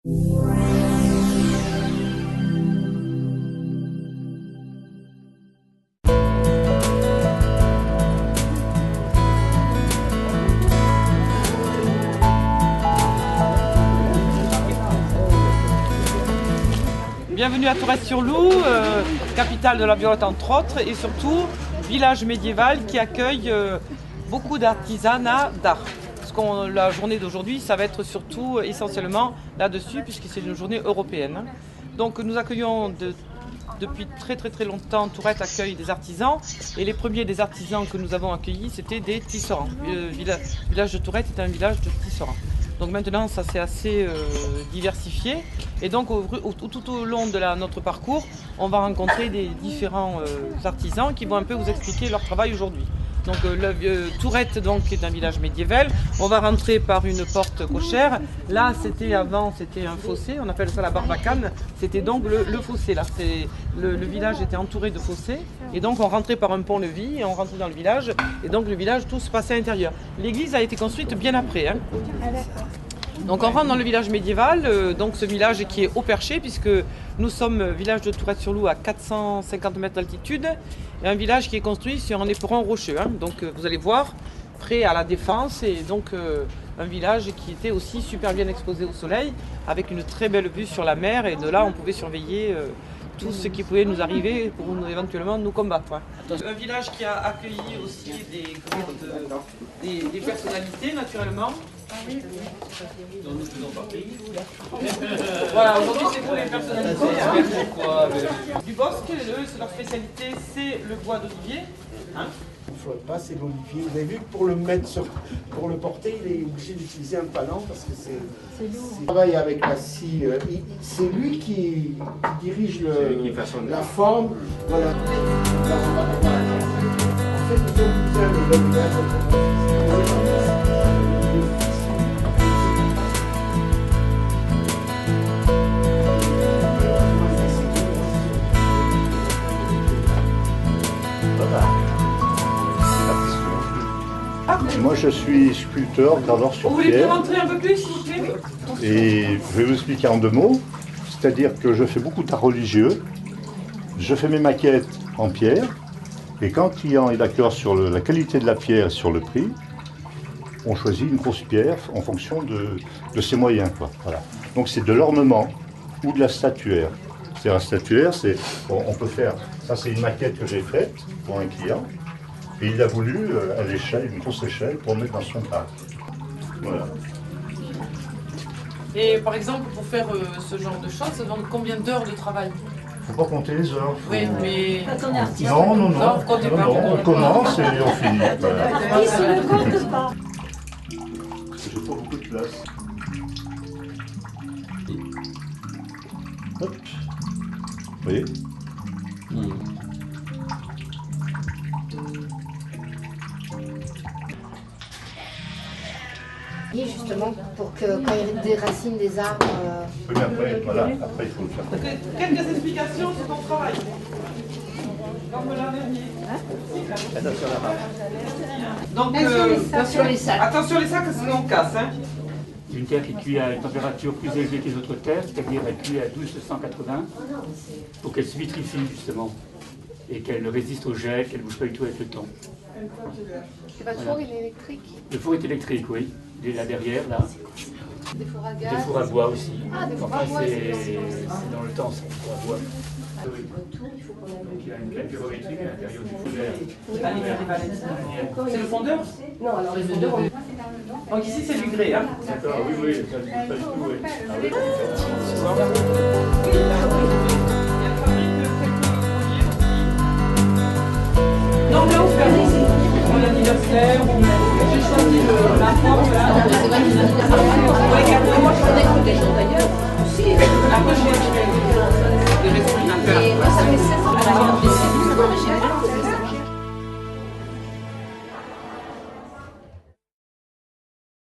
Bienvenue à Tourette-sur-Loup, capitale de la Violette entre autres, et surtout village médiéval qui accueille beaucoup d'artisanat d'art. La journée d'aujourd'hui, ça va être surtout essentiellement là-dessus, puisque c'est une journée européenne. Donc nous accueillons depuis très longtemps, Tourette accueille des artisans, et les premiers des artisans que nous avons accueillis, c'était des tisserands. Le village de Tourette est un village de tisserands. Donc maintenant, ça s'est assez diversifié. Et donc tout au long de notre parcours, on va rencontrer des différents artisans qui vont un peu vous expliquer leur travail aujourd'hui. Donc Tourette donc, est un village médiéval. On va rentrer par une porte cochère. Là, avant, c'était un fossé. On appelle ça la barbacane. C'était donc le fossé. Là, le village était entouré de fossés. Et donc, on rentrait par un pont-levis et on rentrait dans le village. Et donc, le village, tout se passait à l'intérieur. L'église a été construite bien après. Hein. Donc on rentre dans le village médiéval, donc ce village qui est au perché, puisque nous sommes village de Tourette-sur-Loup à 450 mètres d'altitude, et un village qui est construit sur un éperon rocheux. Hein. Donc vous allez voir, prêt à la défense, et donc un village qui était aussi super bien exposé au soleil, avec une très belle vue sur la mer, et de là on pouvait surveiller tout ce qui pouvait nous arriver pour éventuellement nous combattre. Hein. Un village qui a accueilli aussi des personnalités naturellement. Dont nous ne faisons pas partie. Voilà, aujourd'hui c'est pour les personnalités. Du bosque, leur spécialité c'est le bois d'olivier. Hein, il ne faut pas, c'est l'olivier. Vous avez vu que pour le mettre pour le porter, il est obligé d'utiliser un palan parce que c'est lourd. Il travaille avec la scie. C'est lui qui dirige la forme. Voilà. En fait, ils ont utilisé un Moi je suis sculpteur, graveur sur pierre. Vous voulez rentrer un peu plus s'il vous plaît? Et je vais vous expliquer en 2 mots. C'est-à-dire que je fais beaucoup d'art religieux. Je fais mes maquettes en pierre. Et quand le client est d'accord sur la qualité de la pierre et sur le prix, on choisit une grosse pierre en fonction de ses moyens. Quoi. Voilà. Donc c'est de l'ornement ou de la statuaire. C'est un statuaire, on peut faire, ça c'est une maquette que j'ai faite pour un client. Et il a voulu à l'échelle, une grosse échelle, pour mettre dans son parc. Voilà. Et par exemple, pour faire ce genre de choses, ça demande combien d'heures de travail? Il ne faut pas compter les heures. Oui, mais... Non, on commence et on finit. Voilà. J'ai pas beaucoup de place. Hop. Vous voyez? Et justement, pour que quand il y a des racines des arbres... Oui, mais après, voilà, après il faut le faire. Quelques explications sur ton travail. Comme l'an dernier. Attention à la marche. Donc, attention les sacs. Attention les sacs, sinon on casse. Hein. Une terre qui cuit à une température plus élevée que les autres terres, c'est-à-dire elle cuit à 1280, pour qu'elle se vitrifie justement, et qu'elle résiste au gel, qu'elle ne bouge pas du tout avec le temps. Votre four il est électrique? Le four est électrique, oui. Il est là derrière, là. Des fours à gaz? Des fours à bois aussi. Ah, des fours à enfin, bois. c'est dans le temps, c'est des fours à bois. Oui. Autour, il faut qu'on ait... Donc il y a une plaque pyrométrique à l'intérieur du four. C'est le fondeur? Non, alors les fondeurs, Donc ici c'est du grès. Hein. D'accord, oui, ça ne bouge pas du tout, oui. Ah, oui. Donc là, on a l'anniversaire, j'ai choisi la forme là. Moi, je connais toutes les choses d'ailleurs. Après, je vais des restos. et moi ça fait 16 ans que j'ai